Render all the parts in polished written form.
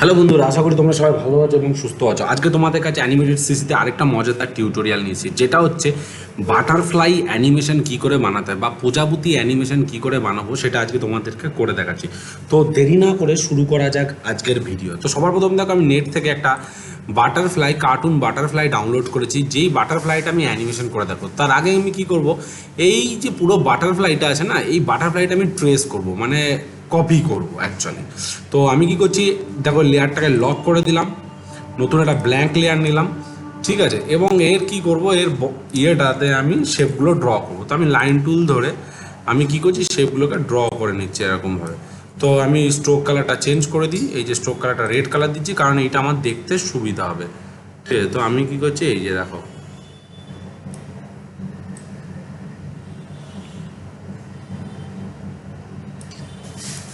Hello বন্ধুরা, আশা করি তোমরা সবাই ভালো আছো এবং সুস্থ আছো। আজকে তোমাদের কাছে অ্যানিমেটেড সিসিতে আরেকটা মজাদার টিউটোরিয়াল নিয়েছি, যেটা হচ্ছে বাটারফ্লাই অ্যানিমেশন কী করে বানাতে হয় বা প্রজাপতি অ্যানিমেশন কী করে বানাবো, সেটা আজকে তোমাদেরকে করে দেখাচ্ছি। তো দেরি না করে শুরু করা যাক আজকের ভিডিও। তো সবার প্রথম দেখো, আমি নেট থেকে একটা বাটারফ্লাই কার্টুন বাটারফ্লাই ডাউনলোড করেছি, যেই বাটারফ্লাইটা আমি অ্যানিমেশন করে দেখো। তার আগে আমি কি করব, এই যে পুরো বাটারফ্লাইটা আছে না, এই বাটারফ্লাইটা আমি ট্রেস করব, মানে কপি করব অ্যাকচুয়ালি। তো আমি কি করছি দেখো, লেয়ারটাকে লক করে দিলাম, নতুন একটা ব্ল্যাঙ্ক লেয়ার নিলাম, ঠিক আছে। এবং এর কি করব, এর ইয়েটাতে আমি শেপগুলো ড্র করবো। তো আমি লাইন টুল ধরে আমি কি করছি, শেপগুলোকে ড্র করে নিচ্ছি এরকমভাবে। তো আমি স্ট্রোক কালারটা চেঞ্জ করে দিই, এই যে স্ট্রোক কালারটা রেড কালার দিচ্ছি, কারণ এইটা আমার দেখতে সুবিধা হবে, ঠিক আছে। তো আমি কি করছি, এই যে দেখো,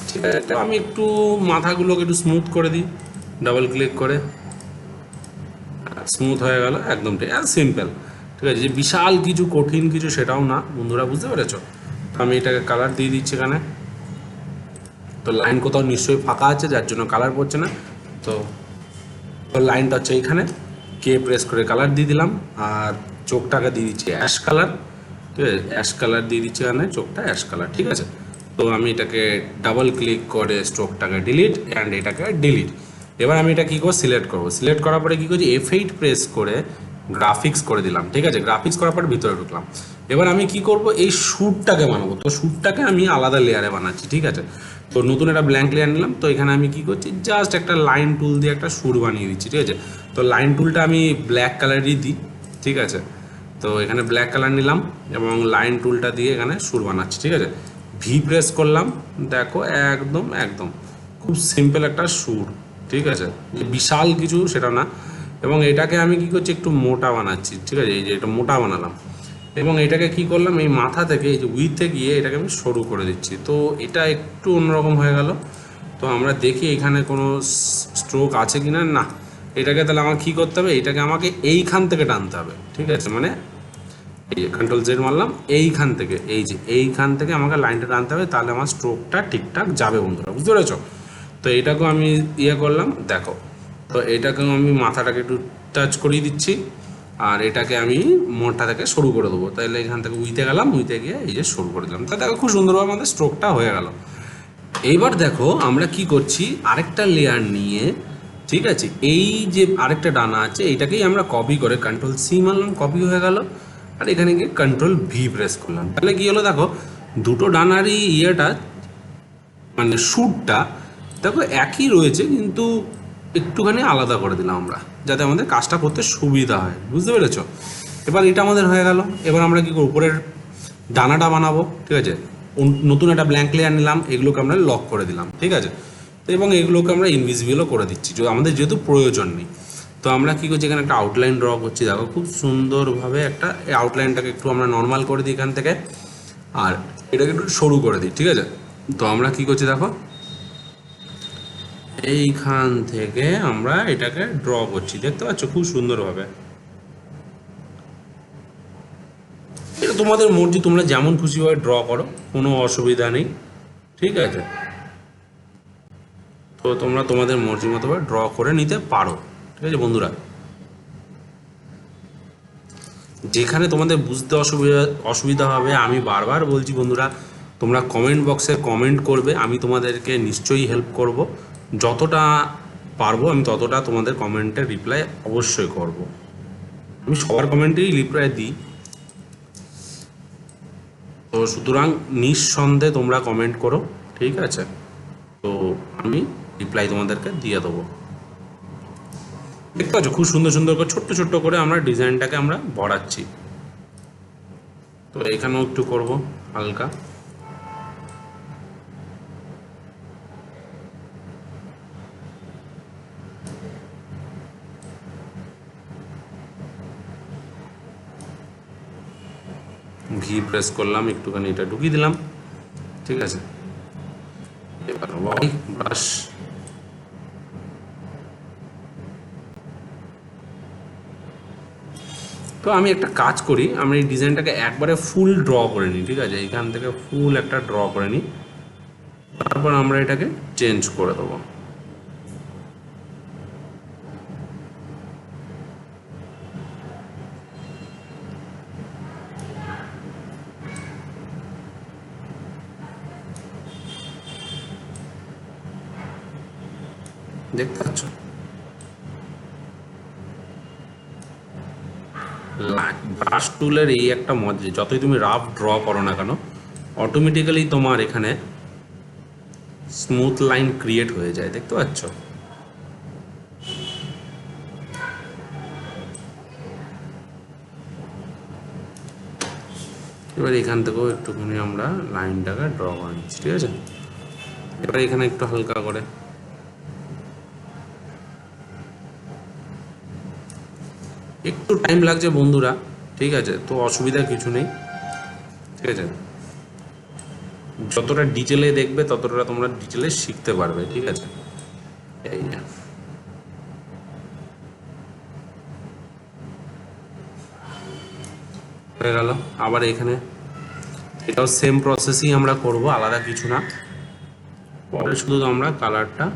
ঠিক আছে। তো আমি একটু মাথাগুলোকে একটু স্মুথ করে দিই, ডাবল ক্লিক করে, স্মুথ হয়ে গেল একদম, ঠিক আছে, সিম্পল, ঠিক আছে। যে বিশাল কিছু কঠিন কিছু সেটাও না, বন্ধুরা বুঝতে পেরেছো। তো আমি এটাকে কালার দিয়ে দিচ্ছি এখানে। তো লাইন কোথাও নিশ্চয়ই ফাঁকা আছে, যার জন্য কালার পড়ছে না। তো লাইনটা হচ্ছে এইখানে, কে প্রেস করে কালার দিয়ে দিলাম, আর চোখটাকে দিয়ে দিচ্ছি অ্যাশ কালার, ঠিক আছে। অ্যাশ কালার দিয়ে দিচ্ছি এখানে, চোখটা অ্যাশ কালার, ঠিক আছে। তো আমি এটাকে ডাবল ক্লিক করে স্ট্রোকটাকে ডিলিট অ্যান্ড এটাকে ডিলিট। এবার আমি এটা কী করবো, সিলেক্ট করবো। সিলেক্ট করার পরে কী করছি, F8 প্রেস করে গ্রাফিক্স করে দিলাম, ঠিক আছে। গ্রাফিক্স করার পরে ভিতরে ঢুকলাম। এবার আমি কি করব, এই শ্যুটটাকে বানাবো। তো শ্যুটটাকে আমি আলাদা লেয়ারে বানাচ্ছি, ঠিক আছে। তো নতুন একটা ব্ল্যাঙ্ক লেয়ার নিলাম। তো এখানে আমি কি করছি, জাস্ট একটা লাইন টুল দিয়ে একটা শ্যুট বানিয়ে দিচ্ছি, ঠিক আছে। তো লাইন টুলটা আমি ব্ল্যাক কালারই দিই, ঠিক আছে। তো এখানে ব্ল্যাক কালার নিলাম এবং লাইন টুলটা দিয়ে এখানে শ্যুট বানাচ্ছি, ঠিক আছে। ভি প্রেস করলাম, দেখো একদম একদম খুব সিম্পল একটা শ্যুট, ঠিক আছে। বিশাল কিছু সেটা না। এবং এটাকে আমি কি করছি, একটু মোটা বানাচ্ছি, ঠিক আছে। এই যে এটা মোটা বানালাম এবং এটাকে কি করলাম, এই মাথা থেকে এই যে উইথে গিয়ে এটাকে আমি সরু করে দিচ্ছি। তো এটা একটু অন্যরকম হয়ে গেল। তো আমরা দেখি এখানে কোনো স্ট্রোক আছে কি না। না, এটাকে তাহলে আমার কী করতে হবে, এটাকে আমাকে এইখান থেকে টানতে হবে, ঠিক আছে। মানে এই যে কন্ট্রোল জেড মারলাম, এইখান থেকে, এই যে এইখান থেকে আমাকে লাইনটা টানতে হবে, তাহলে আমার স্ট্রোকটা ঠিকঠাক যাবে, বন্ধুরা বুঝতে পেরেছো। তো এটাকেও আমি ইয়ে করলাম, দেখো। তো এটাকেও আমি মাথাটাকে একটু টাচ করিয়ে দিচ্ছি, আর এটাকে আমি মোড়টা থেকে শুরু করে দেবো। তাহলে এখান থেকে উইতে গেলাম, উইতে গিয়ে এই যে শুরু করে দিলাম। তা দেখো খুব সুন্দরভাবে আমাদের স্ট্রোকটা হয়ে গেল। এইবার দেখো আমরা কি করছি, আরেকটা লেয়ার নিয়ে, ঠিক আছে, এই যে আরেকটা ডানা আছে, এইটাকেই আমরা কপি করে কন্ট্রোল সি মারলাম, কপি হয়ে গেল। আর এখানে গিয়ে কন্ট্রোল ভি প্রেস করলাম, তাহলে কি হলো দেখো, দুটো ডানারই ইয়েটা, মানে শ্যুটটা দেখো একই রয়েছে, কিন্তু একটুখানি আলাদা করে দিলাম আমরা, যাতে আমাদের কাজটা করতে সুবিধা হয়, বুঝতে পেরেছো। এবার এটা আমাদের হয়ে গেল। এবার আমরা কি করব, উপরের ডানাটা বানাবো, ঠিক আছে। নতুন একটা ব্ল্যাঙ্ক লেয়ার নিলাম, এগুলোকে আমরা লক করে দিলাম, ঠিক আছে। এবং এগুলোকে আমরা ইনভিজিবলও করে দিচ্ছি, আমাদের যেহেতু প্রয়োজন নেই। তো আমরা কী করছি, এখানে একটা আউটলাইন ড্র করছি, দেখো খুব সুন্দরভাবে একটা, এই আউটলাইনটাকে একটু আমরা নর্মাল করে দিই এখান থেকে, আর এটাকে একটু সরু করে দিই, ঠিক আছে। তো আমরা কী করছি দেখো, এইখান থেকে আমরা এটাকে ড্র করছি, দেখতে পাচ্ছ খুব সুন্দরভাবে। এটা তোমাদের মর্জি, তোমরা যেমন খুশিভাবে ড্র করো, কোনো অসুবিধা নেই, ঠিক আছে। তো তোমরা তোমাদের মর্জি মতোভাবে ড্র করে নিতে পারো, ঠিক আছে বন্ধুরা। যেখানে তোমাদের বুঝতে অসুবিধা হবে, আমি বারবার বলছি বন্ধুরা, তোমরা কমেন্ট বক্সে কমেন্ট করবে, আমি তোমাদেরকে নিশ্চয়ই হেল্প করব। যতটা পারবো আমি ততটা তোমাদের কমেন্টের রিপ্লাই অবশ্যই করব। আমি সবার কমেন্টেই রিপ্লাই দিই। তো সুতরাং নিঃসন্দেহে তোমরা কমেন্ট করো, ঠিক আছে। তো আমি রিপ্লাই তোমাদেরকে দিয়ে দেবো। দেখতে পাচ্ছ খুব সুন্দর সুন্দর করে ছোট্ট ছোট্ট করে আমরা ডিজাইনটাকে আমরা বাড়াচ্ছি। তো এখানেও একটু করব হালকা। ভি প্রেস করলাম, একটুখানি এটা ঢুকিয়ে দিলাম, ঠিক আছে। এবার ওয়াই ব্রাশ, তো আমি একটা কাজ করি, আমি এই ডিজাইনটাকে একবারে ফুল ড্র করে নিই, ঠিক আছে। এইখান থেকে ফুল একটা ড্র করে নিই, তারপর আমরা এটাকে চেঞ্জ করে দেবো। দেখতে পাচ্ছ? ব্রাশ টুলের এই একটা মজা, যতই তুমি রাফ ড্র করো না কেন অটোমেটিক্যালি তোমার এখানে স্মুথ লাইন ক্রিয়েট হয়ে যায়। দেখতে পাচ্ছ? এবার এখান থেকেও একটুখানি আমরা লাইনটাকে ড্র করে নিচ্ছি, ঠিক আছে? এবার এখানে একটু হালকা করে একটু টাইম লাগছে বন্ধুরা, ঠিক আছে? তো অসুবিধা কিছু নেই, ঠিক আছে? যতটা ডিটেলে দেখবে ততটা তোমরা ডিটেলে শিখতে পারবে, ঠিক আছে? এই না, হয়ে গেল। আবার এখানে এটাও সেম প্রসেসই আমরা করব, আলাদা কিছু না। পরে শুধু আমরা কালারটা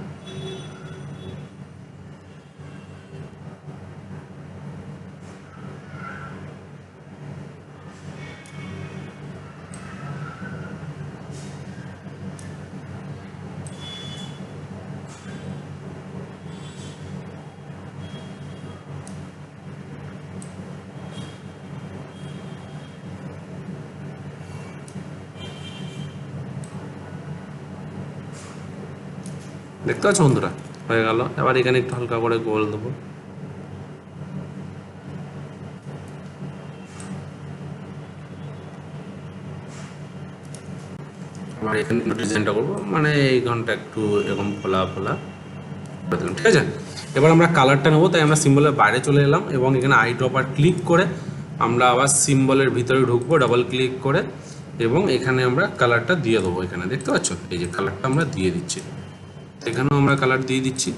দেখতে পাচ্ছ বন্ধুরা, হয়ে গেল। এবার এখানে একটু হালকা করে গোল দেবো। আবার এখানে ডিজাইনটা করবো, মানে এই ঘন্টা একটু এরকম ফোলা ফোলা করে দিলাম, ঠিক আছে? এবার আমরা কালারটা নেবো, তাই আমরা সিম্বলের বাইরে চলে এলাম এবং এখানে আই ড্রপার ক্লিক করে আমরা আবার সিম্বলের ভিতরে ঢুকবো ডাবল ক্লিক করে, এবং এখানে আমরা কালারটা দিয়ে দেবো। এখানে দেখতে পাচ্ছ এই যে কালারটা আমরা দিয়ে দিচ্ছি, এখানেও আমরা কালার দিয়ে দিচ্ছি,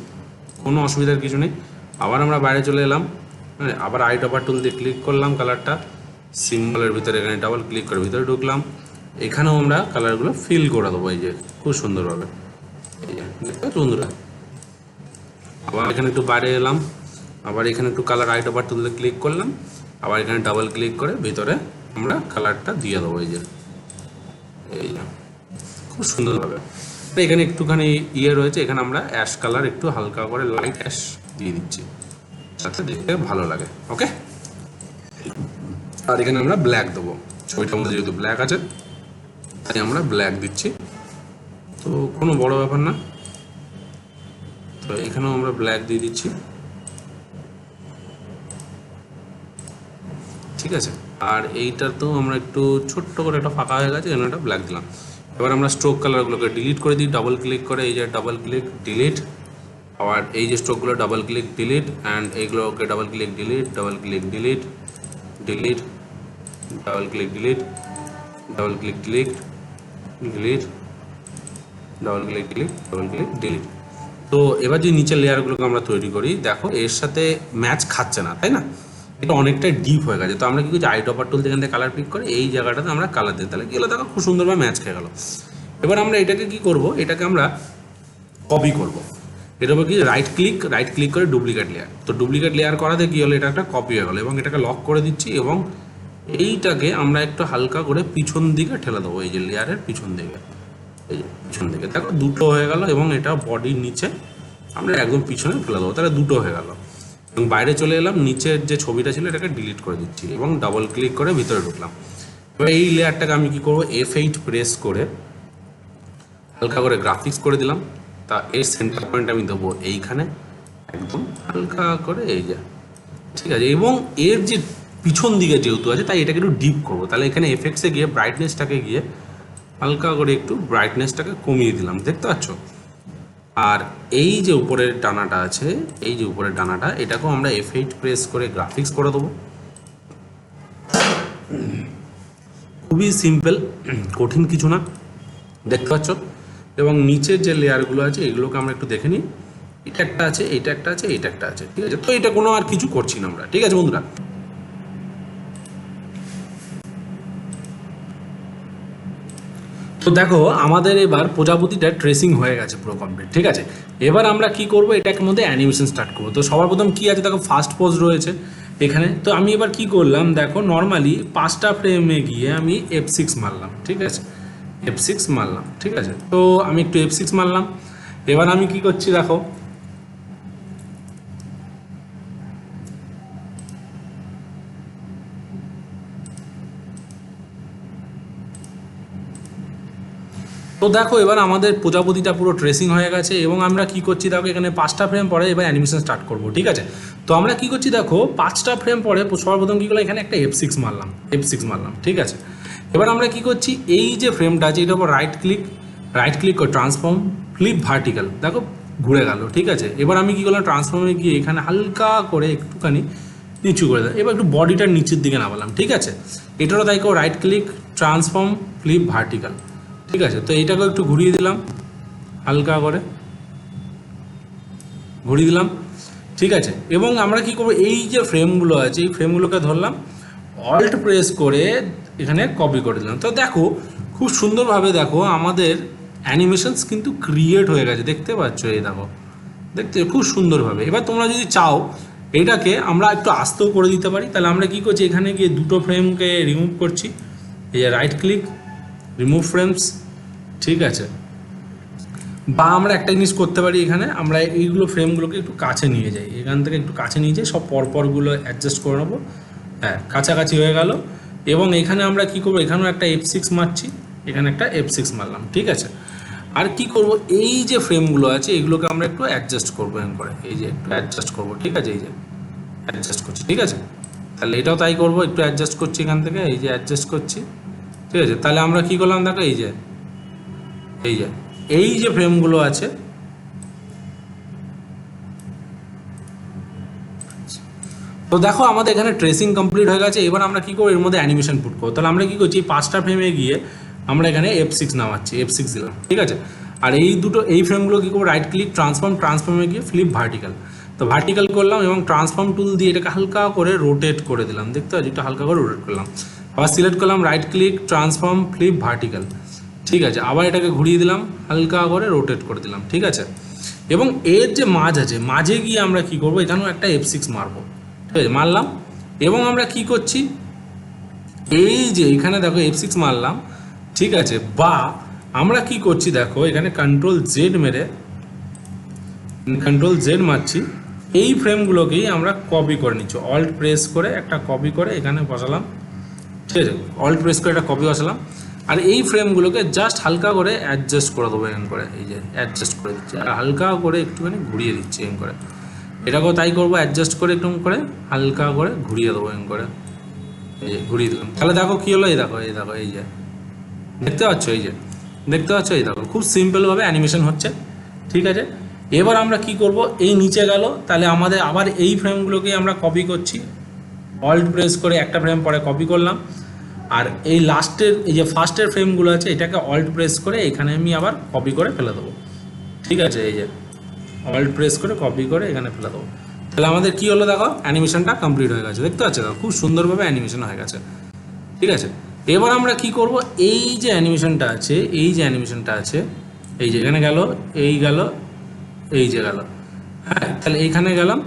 কোনো অসুবিধার কিছু নেই। আবার আমরা বাইরে চলে এলাম, হ্যাঁ, আবার আই ড্রপার টুল দিয়ে ক্লিক করলাম, কালারটা সিম্বলের ভিতরে এখানে ডাবল ক্লিক করে ভিতরে ঢুকলাম, এখানেও আমরা কালারগুলো ফিল করে দেবো এই যে খুব সুন্দরভাবে। এই যে দেখতে পাচ্ছ বন্ধুরা, আবার এখানে একটু বাইরে এলাম, আবার এখানে একটু কালার আই ড্রপার টুল দিয়ে ক্লিক করলাম, আবার এখানে ডাবল ক্লিক করে ভিতরে আমরা কালারটা দিয়ে দেবো এই যে খুব সুন্দরভাবে। এখানে একটুখানি ইয়ে রয়েছে, এখানে আমরা অ্যাশ কালার একটু হালকা করে লাইট অ্যাশ দিয়ে দিচ্ছি যাতে দেখতে ভালো লাগে। ওকে, আর এখানে আমরা ব্ল্যাক দেবো, ছবিটার মধ্যে যেহেতু ব্ল্যাক আছে তাই আমরা ব্ল্যাক দিচ্ছি, তো কোনো বড় ব্যাপার না। তো এখানেও আমরা ব্ল্যাক দিয়ে দিচ্ছি, ঠিক আছে? আর এইটার তো আমরা একটু ছোট্ট করে একটা ফাঁকা হয়ে গেছে, এখানে একটা ব্ল্যাক দিলাম। এবার আমরা স্ট্রোক কালারগুলোকে ডিলিট করে দিই, ডাবল ক্লিক করে এই যে ডাবল ক্লিক ডিলিট, আবার এই যে স্ট্রোকগুলো ডাবল ক্লিক ডিলিট, অ্যান্ড এইগুলোকে double click delete, double click delete, delete, double click delete, double click delete, delete, double click delete, double click delete. তো এবার যে নিচের লেয়ারগুলোকে আমরা তৈরি করি, দেখো এর সাথে ম্যাচ খাচ্ছে না, তাই না? এটা অনেকটাই ডিপ হয়ে গেছে। তো আমরা কি করছি, আই ড্রপার টুল থেকে কালার পিক করে এই জায়গাটাতে আমরা কালার দিই, তাহলে কি হলো দেখো খুব সুন্দরভাবে ম্যাচ খেয়ে গেল। এবার আমরা এটাকে কি করব, এটাকে আমরা কপি করব। এটার উপর কি রাইট ক্লিক করে ডুপ্লিকেট লেয়ার, তো ডুপ্লিকেট লেয়ার করাতে কি হলো, এটা একটা কপি হয়ে গেলো, এবং এটাকে লক করে দিচ্ছি, এবং এইটাকে আমরা একটু হালকা করে পিছন দিকে ঠেলে দেবো, এই যে লেয়ারের পিছন দিকে, এই যে পিছন দিকে দেখো দুটো হয়ে গেল, এবং এটা বডির নিচে আমরা একদম পিছনে ফেলে দেবো, তাহলে দুটো হয়ে গেল। এবং বাইরে চলে এলাম, নিচের যে ছবিটা ছিল এটাকে ডিলিট করে দিচ্ছি এবং ডাবল ক্লিক করে ভিতরে ঢুকলাম। এবার এই লেয়ারটাকে আমি কি করব, F8 প্রেস করে হালকা করে গ্রাফিক্স করে দিলাম, তা এর সেন্টার পয়েন্ট আমি দেবো এইখানে একদম হালকা করে, এই যে ঠিক আছে। এবং এর যে পিছন দিকে যেহেতু আছে তাই এটাকে একটু ডিপ করবো, তাহলে এখানে এফেক্টসে গিয়ে ব্রাইটনেসটাকে গিয়ে হালকা করে একটু ব্রাইটনেসটাকে কমিয়ে দিলাম, দেখতে পাচ্ছ? আর এই যে উপরের ডানাটা আছে, এই যে উপরের ডানাটা, এটাকেও আমরা F8 প্রেস করে গ্রাফিক্স করে দেবো। খুবই সিম্পল, কঠিন কিছু না, দেখতে পাচ্ছ? এবং নিচের যে লেয়ারগুলো আছে এগুলোকে আমরা একটু দেখে নিই, এটা একটা আছে, এইটা একটা আছে, এইটা একটা আছে, ঠিক আছে? তো এটা কোনো আর কিছু করছি না আমরা, ঠিক আছে বন্ধুরা? তো দেখো আমাদের এবার প্রজাপতিটা ট্রেসিং হয়ে গেছে পুরো কমপ্লিট, ঠিক আছে? এবার আমরা কি করব, এটার মধ্যে অ্যানিমেশন স্টার্ট করবো। তো সবার প্রথম কি আছে দেখো, ফার্স্ট পোজ রয়েছে এখানে। তো আমি এবার কি করলাম দেখো, নর্মালি 5টা ফ্রেমে গিয়ে আমি F6 মারলাম, ঠিক আছে? F6 মারলাম, ঠিক আছে? তো আমি একটু F6 মারলাম। এবার আমি কি করছি দেখো, তো দেখো এবার আমাদের প্রজাপতিটা পুরো ট্রেসিং হয়ে গেছে এবং আমরা কি করছি দেখো এখানে 5টা ফ্রেম পরে এবার অ্যানিমেশন স্টার্ট করব, ঠিক আছে। তো আমরা কি করছি দেখো 5টা ফ্রেম পরে সর্বপ্রথম কী করলাম, এখানে একটা F6 মারলাম, ঠিক আছে। এবার আমরা কি করছি, এই যে ফ্রেমটা আছে এটার উপর রাইট ক্লিক করে ট্রান্সফর্ম ফ্লিপ ভার্টিক্যাল, দেখো ঘুরে গেল, ঠিক আছে। এবার আমি কী করলাম, ট্রান্সফর্মে গিয়ে এখানে হালকা করে একটুখানি নিচু করে দেয়, এবার একটু বডিটার নিচের দিকে নামালাম, ঠিক আছে। এটারও তাই কেউ right click transform flip vertical, ঠিক আছে। তো এইটাকেও একটু ঘুরিয়ে দিলাম, হালকা করে ঘুরিয়ে দিলাম, ঠিক আছে। এবং আমরা কি করব, এই যে ফ্রেমগুলো আছে এই ফ্রেমগুলোকে ধরলাম, অল্ট প্রেস করে এখানে কপি করে দিলাম। তো দেখো খুব সুন্দরভাবে দেখো আমাদের অ্যানিমেশনস কিন্তু ক্রিয়েট হয়ে গেছে, দেখতে পাচ্ছ, এই দেখো দেখতে খুব সুন্দরভাবে। এবার তোমরা যদি চাও এটাকে আমরা একটু আস্তেও করে দিতে পারি, তাহলে আমরা কি করছি, এখানে গিয়ে দুটো ফ্রেমকে রিমুভ করছি, এই যে রাইট ক্লিক রিমুভ ফ্রেমস, ঠিক আছে। বা আমরা একটা জিনিস করতে পারি, এখানে আমরা এইগুলো ফ্রেমগুলোকে একটু কাছে নিয়ে যাই, এখান থেকে একটু কাছে নিয়ে যাই, সব পরপরগুলো অ্যাডজাস্ট করে নেবো, হ্যাঁ কাছাকাছি হয়ে গেল। এবং এখানে আমরা কি করব, এখানেও একটা F6 মারছি, এখানে একটা F6 মারলাম, ঠিক আছে। আর কি করব, এই যে ফ্রেমগুলো আছে এগুলোকে আমরা একটু অ্যাডজাস্ট করবো এরকম করে, এই যে একটু অ্যাডজাস্ট করবো, ঠিক আছে, এই যে অ্যাডজাস্ট করছি, ঠিক আছে। তাহলে এটাও তাই করবো, একটু অ্যাডজাস্ট করছি এখান থেকে, এই যে অ্যাডজাস্ট করছি, ঠিক আছে। তাহলে আমরা কি করলাম দেখো, এই যে ফ্রেমগুলো আছে তো দেখো আমাদের এখানে ট্রেসিং কমপ্লিট হয়ে গেছে। এবার আমরা কি করবো, এর মধ্যে অ্যানিমেশন পুট করবো। তাহলে আমরা কি করছি, 5টা ফ্রেমে গিয়ে আমরা এখানে F6 নামাচ্ছি, F6 দিলাম, ঠিক আছে। আর এই ফ্রেমগুলো কি করবো, রাইট ক্লিক ট্রান্সফর্মে গিয়ে ফ্লিপ ভার্টিক্যাল, তো ভার্টিক্যাল করলাম এবং ট্রান্সফর্ম টুল দিয়ে এটাকে হালকা করে রোটেট করে দিলাম, দেখতে পাচ্ছি, একটু হালকা করে রোটেট করলাম। আবার সিলেক্ট করলাম right click transform flip vertical, ঠিক আছে। আবার এটাকে ঘুরিয়ে দিলাম, হালকা করে রোটেট করে দিলাম, ঠিক আছে। এবং এর যে মাঝ আছে, মাঝে গিয়ে আমরা কি করবো, এখানেও একটা F6 মারবো, ঠিক আছে, মারলাম। এবং আমরা কি করছি, এই যে এখানে দেখো F6 মারলাম, ঠিক আছে। বা আমরা কি করছি দেখো, এখানে কন্ট্রোল জেড মারছি, এই ফ্রেমগুলোকেই আমরা কপি করে নিচ্ছি, অল্ট প্রেস করে একটা কপি করে এখানে বসালাম, ঠিক আছে। অল্ট প্রেস করে একটা কপি বসালাম। আর এই ফ্রেমগুলোকে জাস্ট হালকা করে অ্যাডজাস্ট করে দেবো এরকম করে, এই যে অ্যাডজাস্ট করে দিচ্ছি, আর হালকা করে একটুখানি ঘুরিয়ে দিচ্ছি এরকম করে, এটাকেও তাই করবো, অ্যাডজাস্ট করে একটু করে হালকা করে ঘুরিয়ে দেবো এরকম করে, এই যে ঘুরিয়ে দিলাম। তাহলে দেখো কী হলো, এই দেখো এই যে দেখতে পাচ্ছ, এই দেখো খুব সিম্পলভাবে অ্যানিমেশন হচ্ছে, ঠিক আছে। এবার আমরা কি করব, এই নিচে গেল, তাহলে আমাদের আবার এই ফ্রেমগুলোকে আমরা কপি করছি, অল্ট প্রেস করে একটা ফ্রেম পরে কপি করলাম। আর এই লাস্টের এই যে ফার্স্টের ফ্রেমগুলো আছে এটাকে অল্ট প্রেস করে এখানে আমি আবার কপি করে ফেলে দেবো, ঠিক আছে। এই যে অল্ট প্রেস করে কপি করে এখানে ফেলে দেবো। তাহলে আমাদের কি হলো দেখো, অ্যানিমেশনটা কমপ্লিট হয়ে গেছে, দেখতে পাচ্ছ, খুব সুন্দরভাবে অ্যানিমেশন হয়ে গেছে, ঠিক আছে। এবার আমরা কি করব, এই যে অ্যানিমেশনটা আছে এই যে এখানে গেল, এই যে গেল, হ্যাঁ। তাহলে এইখানে গেলাম,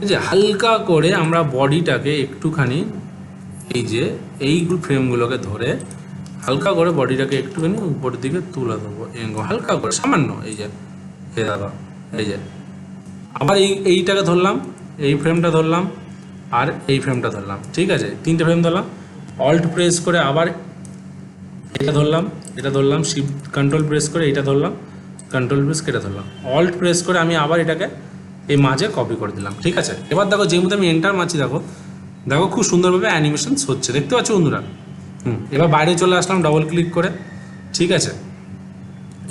এই যে হালকা করে আমরা বডিটাকে একটুখানি এই যে এইগুলো ফ্রেমগুলোকে ধরে হালকা করে বডিটাকে একটুখানি উপরের দিকে তুলে দেবো, হালকা করে সামান্য, এই যে দাদা, এই যে আবার এইটাকে ধরলাম, এই ফ্রেমটা ধরলাম, আর এই ফ্রেমটা ধরলাম, ঠিক আছে, 3টে ফ্রেম ধরলাম। অল্ট প্রেস করে আবার এটা ধরলাম, শিফট কন্ট্রোল প্রেস করে এটা ধরলাম, কন্ট্রোল প্রেস কেটে ধরলাম, অল্ট প্রেস করে আমি আবার এটাকে এই মাঝে কপি করে দিলাম, ঠিক আছে। এবার দেখো যে মতো আমি এন্টার মারছি, দেখো খুব সুন্দরভাবে অ্যানিমেশন হচ্ছে, দেখতে পাচ্ছ বন্ধুরা। এবার বাইরে চলে আসলাম ডবল ক্লিক করে, ঠিক আছে।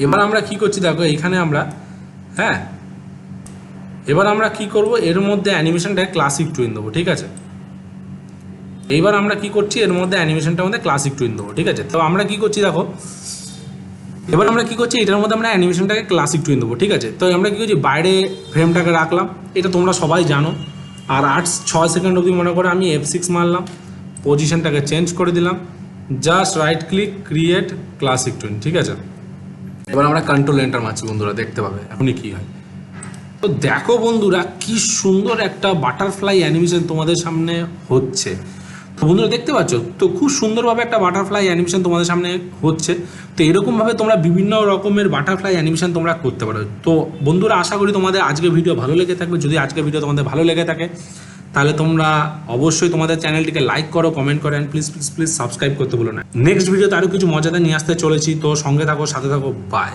এবার আমরা কি করছি দেখো, এইখানে আমরা এবার আমরা কি করব, এর মধ্যে অ্যানিমেশনটাকে ক্লাসিক টুইন দেবো, ঠিক আছে। এইবার আমরা কি করছি, এর মধ্যে অ্যানিমেশনটার মধ্যে ক্লাসিক টুইন দেবো, ঠিক আছে। তো আমরা কি করছি দেখো, এবার আমরা কি করছি, এটার মধ্যে আমরা অ্যানিমেশনটাকে ক্লাসিক টুইন দেবো, ঠিক আছে। তো আমরা কি করছি, বাইরে ফ্রেমটাকে রাখলাম, এটা তোমরা সবাই জানো। আর 6 সেকেন্ড অবধি মনে করে আমি F6 মারলাম, পজিশনটাকে চেঞ্জ করে দিলাম, just right click create classic twin, ঠিক আছে। এবার আমরা কন্ট্রোল এন্টার মারছি বন্ধুরা, দেখতে পাবে এখনই কী হয়। তো দেখো বন্ধুরা কি সুন্দর একটা বাটারফ্লাই অ্যানিমেশন তোমাদের সামনে হচ্ছে। তো বন্ধুরা দেখতে পাচ্ছ, তো খুব সুন্দরভাবে একটা বাটারফ্লাই অ্যানিমেশন তোমাদের সামনে হচ্ছে। তো এরকমভাবে তোমরা বিভিন্ন রকমের বাটারফ্লাই অ্যানিমেশন তোমরা করতে পারো। তো বন্ধুরা আশা করি তোমাদের আজকের ভিডিও ভালো লেগে থাকবে। যদি আজকের ভিডিও তোমাদের ভালো লেগে থাকে তাহলে তোমরা অবশ্যই তোমাদের চ্যানেলটিকে লাইক করো, কমেন্ট করো, and please please please subscribe করতে ভুলো না। নেক্সট ভিডিওতে আরও কিছু মজাদার নিয়ে আসতে চলেছি, তো সঙ্গে থাকো, সাথে থাকো, বাই।